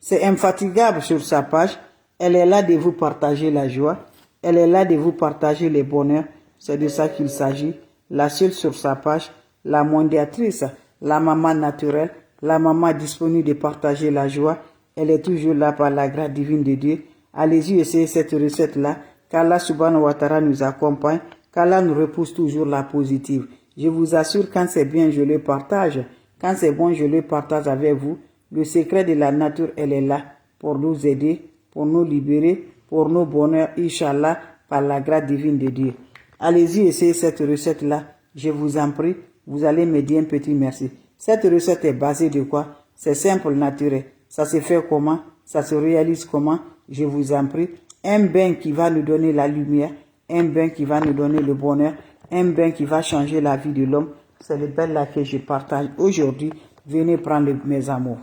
C'est infatigable sur sa page. Elle est là de vous partager la joie. Elle est là de vous partager les bonheurs. C'est de ça qu'il s'agit. La seule sur sa page, la mondiatrice, la maman naturelle, la maman disponible de partager la joie. Elle est toujours là par la grâce divine de Dieu. Allez-y, essayez cette recette-là. Qu'Allah subhanahu wa ta'ala nous accompagne. Qu'Allah nous repousse toujours la positive. Je vous assure, quand c'est bien, je le partage. Quand c'est bon, je le partage avec vous. Le secret de la nature, elle est là pour nous aider, pour nous libérer, pour nos bonheurs, Inch'Allah, par la grâce divine de Dieu. Allez-y, essayez cette recette-là. Je vous en prie, vous allez me dire un petit merci. Cette recette est basée de quoi? C'est simple, naturel. Ça se fait comment? Ça se réalise comment? Je vous en prie. Un bain qui va nous donner la lumière, un bain qui va nous donner le bonheur, un bain qui va changer la vie de l'homme. C'est le bain là que je partage aujourd'hui. Venez prendre mes amours.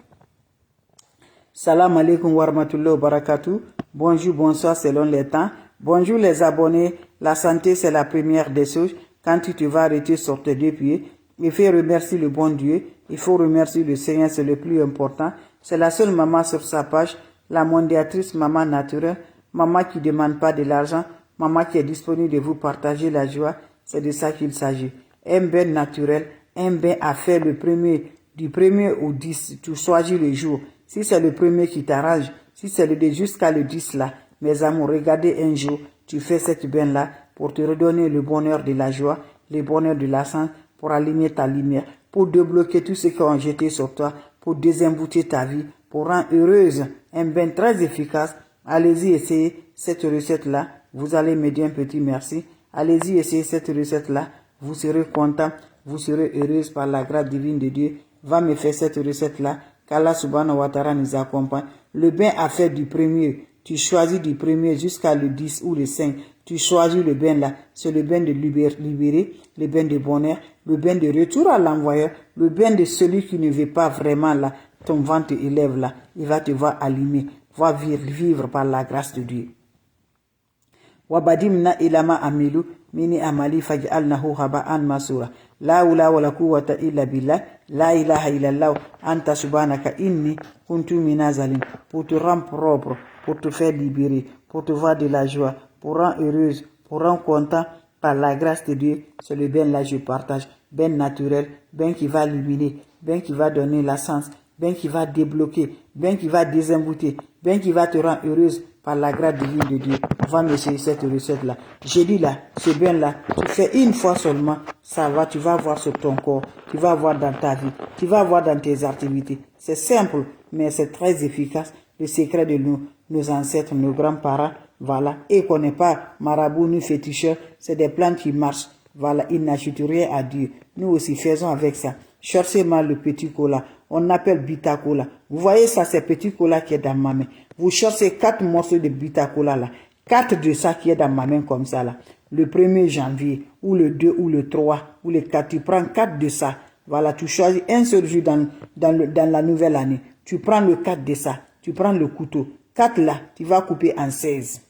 Salam alaikum wa rahmatullahi wa barakatuh. Bonjour, bonsoir selon les temps. Bonjour les abonnés. La santé, c'est la première des choses. Quand tu te vas arrêter sur tes deux pieds, il faut remercier le bon Dieu. Il faut remercier le Seigneur, c'est le plus important. C'est la seule maman sur sa page, la mondiatrice, maman naturelle, maman qui ne demande pas de l'argent, maman qui est disponible de vous partager la joie. C'est de ça qu'il s'agit. Un bain naturel, un bain à faire le premier, du premier au 10, tu choisis le jour. Si c'est le premier qui t'arrange, si c'est le 2 jusqu'à le 10 là, mes amours, regardez un jour, tu fais cette bain là pour te redonner le bonheur de la joie, le bonheur de la santé, pour allumer ta lumière, pour débloquer tout ce qui ont jeté sur toi, pour désembouter ta vie, pour rendre heureuse. Un bain très efficace. Allez-y, essayez cette recette-là. Vous allez me dire un petit merci. Allez-y, essayez cette recette-là. Vous serez content, vous serez heureuse par la grâce divine de Dieu. Va me faire cette recette-là. Qu'Allah subhanahu wa ta'ala nous accompagne. Le bain à faire du premier. Tu choisis du premier jusqu'à le 10 ou le 5. Tu choisis le bain là. C'est le bain de libérer, le bain de bonheur, le bain de retour à l'envoyeur, le bain de celui qui ne veut pas vraiment là. Ton ventre élève là. Il va te voir allumer. Va vivre par la grâce de Dieu. Wabadimna ilama amilu mini amali faj'alnahu haba'an masura. La hawla wala quwwata illa billah. La ilaha illallah. Anta subhanaka inni kuntu minazalim. Pour te rendre propre, pour te faire libérer, pour te voir de la joie, pour rendre heureuse, pour rendre content par la grâce de Dieu. C'est le bien là je partage. Ben naturel, ben qui va illuminer, ben qui va donner la sens, ben qui va débloquer, ben qui va désembouter, ben qui va te rendre heureuse par la grâce divine de Dieu. Va me essayer cette recette-là. J'ai dit là, ce bien-là, tu fais une fois seulement, ça va, tu vas voir sur ton corps, tu vas voir dans ta vie, tu vas voir dans tes activités. C'est simple, mais c'est très efficace. Le secret de nos ancêtres, nos grands-parents, voilà. Et qu'on n'est pas marabout ni féticheur, c'est des plantes qui marchent. Voilà, ils n'ajoutent rien à Dieu. Nous aussi faisons avec ça. Cherchez mal le petit cola. On appelle Bita Cola. Vous voyez ça, c'est petit cola qui est dans ma main. Vous cherchez 4 morceaux de Bita Cola là. 4 de ça qui est dans ma main comme ça là. Le 1er janvier, ou le 2, ou le 3, ou le 4. Tu prends 4 de ça. Voilà, tu choisis un seul jour dans la nouvelle année. Tu prends le 4 de ça. Tu prends le couteau. 4 là, tu vas couper en 16.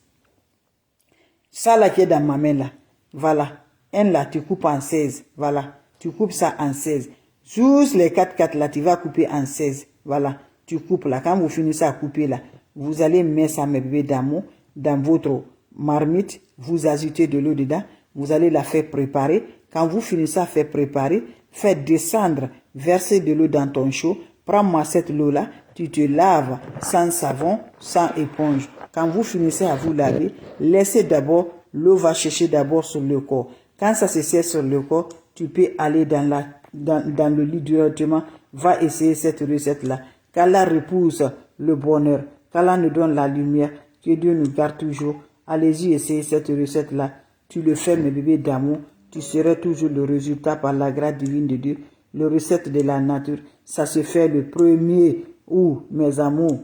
Ça là qui est dans ma main là. Voilà. Un là, tu coupes en 16. Voilà. Tu coupes ça en 16. Juste les 4 là, tu vas couper en 16. Voilà. Tu coupes là. Quand vous finissez à couper là, vous allez mettre ça, mes bébés d'amour, dans votre marmite. Vous ajoutez de l'eau dedans. Vous allez la faire préparer. Quand vous finissez à faire préparer, faites descendre, versez de l'eau dans ton chaud. Prends-moi cette eau-là. Tu te laves sans savon, sans éponge. Quand vous finissez à vous laver, laissez d'abord, l'eau va chercher d'abord sur le corps. Quand ça se sert sur le corps, tu peux aller dans le lit directement. Va essayer cette recette-là. Qu'Allah repousse le bonheur. Qu'Allah nous donne la lumière. Que Dieu nous garde toujours. Allez-y, essayez cette recette-là. Tu le fais, mes bébés d'amour. Tu seras toujours le résultat par la grâce divine de Dieu. Le recette de la nature. Ça se fait le 1er août, mes amours.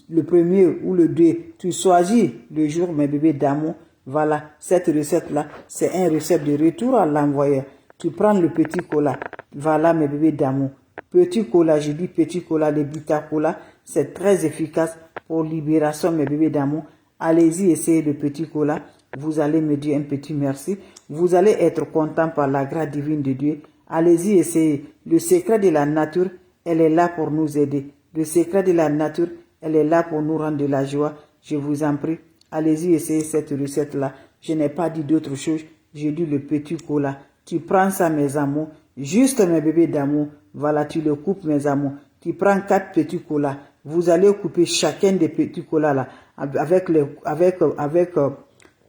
Le 1er ou le 2. Tu choisis le jour, mes bébés d'amour. Voilà, cette recette-là, c'est une recette de retour à l'envoyeur. Tu prends le petit cola. Voilà, mes bébés d'amour. Petit cola, je dis petit cola, les Bita Cola, c'est très efficace pour libération, mes bébés d'amour. Allez-y, essayez le petit cola. Vous allez me dire un petit merci. Vous allez être content par la grâce divine de Dieu. Allez-y, essayez. Le secret de la nature, elle est là pour nous aider. Le secret de la nature, Elle est là pour nous rendre de la joie. Je vous en prie, allez-y essayer cette recette-là. Je n'ai pas dit d'autre chose. J'ai dit le petit cola. Tu prends ça, mes amours. Juste mes bébés d'amour. Voilà, tu le coupes, mes amours. Tu prends 4 petits colas. Vous allez couper chacun des petits colas là avec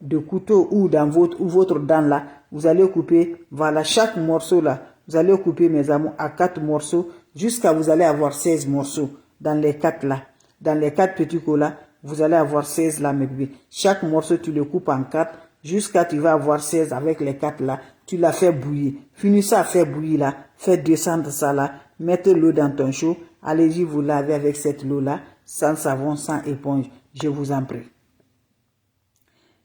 de couteau ou dans votre dent là. Vous allez couper, voilà, chaque morceau là. Vous allez couper, mes amours, à 4 morceaux jusqu'à vous allez avoir 16 morceaux dans les 4 là. Dans les 4 petits colas, vous allez avoir 16 là, mes bébés. Chaque morceau, tu le coupes en 4 jusqu'à tu vas avoir 16 avec les 4 là. Tu la fais bouillir. Finis ça à faire bouillir là. Fais descendre ça là. Mettez l'eau dans ton chaud. Allez-y vous lavez avec cette eau là. Sans savon, sans éponge. Je vous en prie.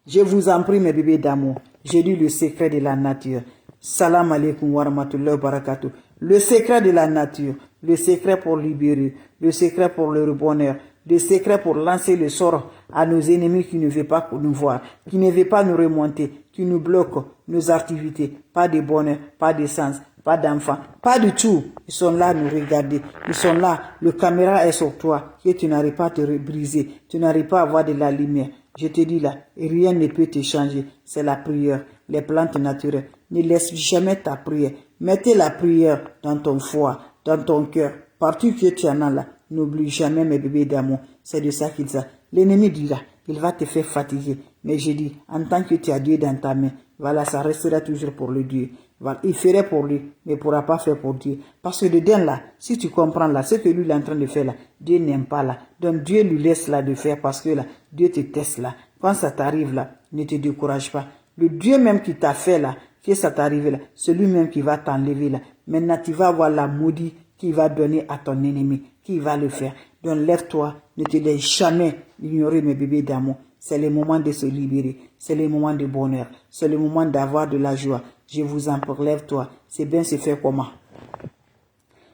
Je vous en prie, mes bébés d'amour. J'ai dit le secret de la nature. Salam alaikum wa rahmatullahi wa barakatuh. Le secret de la nature. Le secret pour libérer. Le secret pour le bonheur. Le secret pour lancer le sort à nos ennemis qui ne veulent pas nous voir, qui ne veulent pas nous remonter, qui nous bloquent nos activités. Pas de bonheur, pas de sens, pas d'enfants, pas du tout. Ils sont là à nous regarder. Ils sont là. Le caméra est sur toi. Et tu n'arrives pas à te briser. Tu n'arrives pas à avoir de la lumière. Je te dis là, rien ne peut te changer. C'est la prière, les plantes naturelles. Ne laisse jamais ta prière. Mettez la prière dans ton foie, dans ton cœur. Partout que tu en as là. N'oublie jamais, mes bébés d'amour. C'est de ça qu'il s'agit. L'ennemi dira, il va te faire fatiguer. Mais je dis, en tant que tu as Dieu dans ta main, voilà, ça restera toujours pour le Dieu. Voilà, il ferait pour lui, mais il ne pourra pas faire pour Dieu. Parce que dedans là, si tu comprends là, ce que lui il est en train de faire là, Dieu n'aime pas là. Donc Dieu lui laisse là de faire parce que là, Dieu te teste là. Quand ça t'arrive là, ne te décourage pas. Le Dieu même qui t'a fait là, que ça t'arrive là, c'est lui-même qui va t'enlever là. Maintenant tu vas avoir la maudit qui va donner à ton ennemi, qui va le faire. Donc lève-toi, ne te laisse jamais ignorer, mes bébés d'amour. C'est le moment de se libérer, c'est le moment de bonheur, c'est le moment d'avoir de la joie. Je vous en prie, lève-toi. C'est bien se faire comment?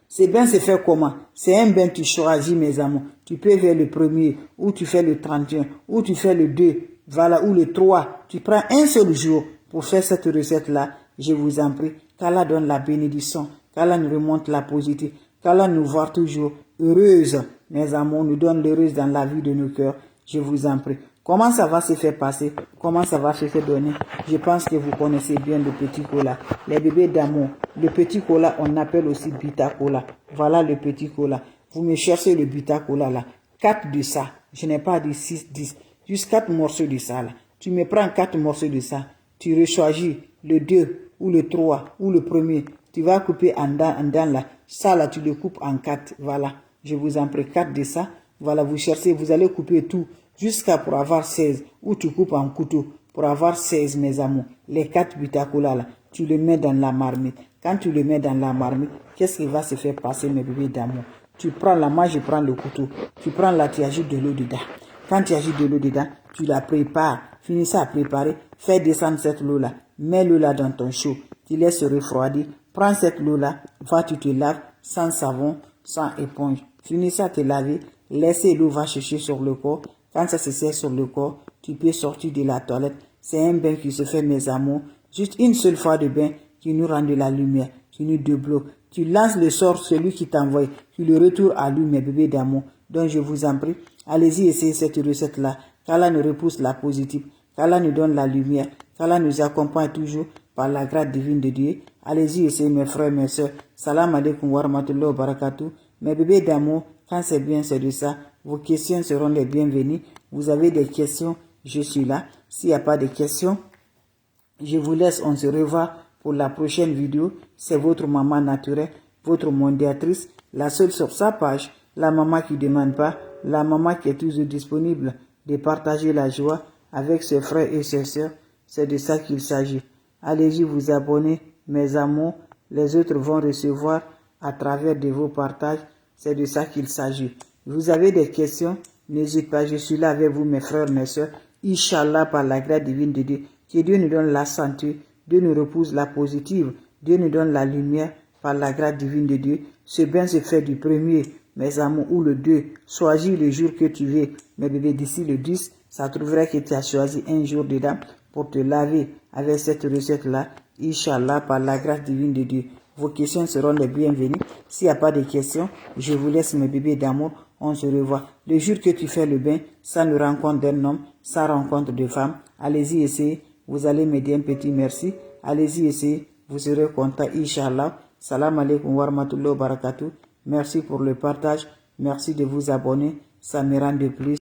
C'est bien se faire comment? C'est un bien tu choisis, mes amours. Tu peux faire le premier, ou tu fais le 31, ou tu fais le 2, voilà, ou le 3. Tu prends un seul jour pour faire cette recette-là. Je vous en prie, qu'Allah donne la bénédiction, qu'Allah nous remonte la positive, qu'Allah nous voit toujours heureuse, mes amours, nous donne l'heureuse dans la vie de nos cœurs. Je vous en prie. Comment ça va se faire passer? Comment ça va se faire donner? Je pense que vous connaissez bien le petit cola. Les bébés d'amour. Le petit cola, on appelle aussi bita cola. Voilà le petit cola. Vous me cherchez le bita cola là. 4 de ça. Je n'ai pas dit 6, 10. Juste 4 morceaux de ça là. Tu me prends 4 morceaux de ça. Tu rechoisis le 2 ou le 3 ou le premier. Tu vas couper en dents là. Ça là, tu le coupes en 4. Voilà. Je vous en prie 4 de ça. Voilà, vous cherchez, vous allez couper tout. Jusqu'à pour avoir 16, ou tu coupes en couteau, pour avoir 16, mes amours. Les 4 bitacola là, tu les mets dans la marmite. Quand tu les mets dans la marmite, qu'est-ce qui va se faire passer, mes bébés d'amour? Tu prends la main, je prends le couteau. Tu prends là, tu ajoutes de l'eau dedans. Quand tu ajoutes de l'eau dedans, tu la prépares. Finis ça à préparer. Fais descendre cette eau là. Mets l'eau là dans ton chaud. Tu laisses refroidir. Prends cette eau là. Va, tu te laves sans savon, sans éponge. Finis ça à te laver. Laissez l'eau va chercher sur le corps. Quand ça se sert sur le corps, tu peux sortir de la toilette. C'est un bain qui se fait, mes amours. Juste une seule fois de bain qui nous rend de la lumière, qui nous débloque. Tu lances le sort, celui qui t'envoie. Tu le retournes à lui, mes bébés d'amour. Donc je vous en prie, allez-y essayer cette recette-là. Qu'Allah nous repousse la positive. Qu'Allah nous donne la lumière. Qu'Allah nous accompagne toujours par la grâce divine de Dieu. Allez-y essayer, mes frères, mes soeurs. Salam alaikum wa rahmatullahi wa barakatuh. Mes bébés d'amour, quand c'est bien, c'est de ça. Vos questions seront les bienvenues. Vous avez des questions, je suis là. S'il n'y a pas de questions, je vous laisse. On se revoit pour la prochaine vidéo. C'est votre maman naturelle, votre mondiatrice, la seule sur sa page, la maman qui ne demande pas, la maman qui est toujours disponible de partager la joie avec ses frères et ses sœurs. C'est de ça qu'il s'agit. Allez-y vous abonner, mes amours. Les autres vont recevoir à travers de vos partages. C'est de ça qu'il s'agit. Vous avez des questions, n'hésitez pas, je suis là avec vous, mes frères, mes soeurs. Inch'Allah, par la grâce divine de Dieu. Que Dieu nous donne la santé, Dieu nous repousse la positive, Dieu nous donne la lumière par la grâce divine de Dieu. Ce bain se fait du premier, mes amours, ou le 2. Choisis le jour que tu veux. Mes bébés, d'ici le 10, ça trouverait que tu as choisi un jour dedans pour te laver avec cette recette-là. Inch'Allah, par la grâce divine de Dieu. Vos questions seront les bienvenues. S'il n'y a pas de questions, je vous laisse, mes bébés d'amour. on se revoit. Le jour que tu fais le bain, sans le rencontre d'un homme, sans rencontre de femme, allez-y essayez. Vous allez me dire un petit merci. Allez-y essayez. Vous serez content, Inch'Allah. Salam alaikum wa rahmatullahi wa barakatuh. Merci pour le partage. Merci de vous abonner. Ça me rend de plus.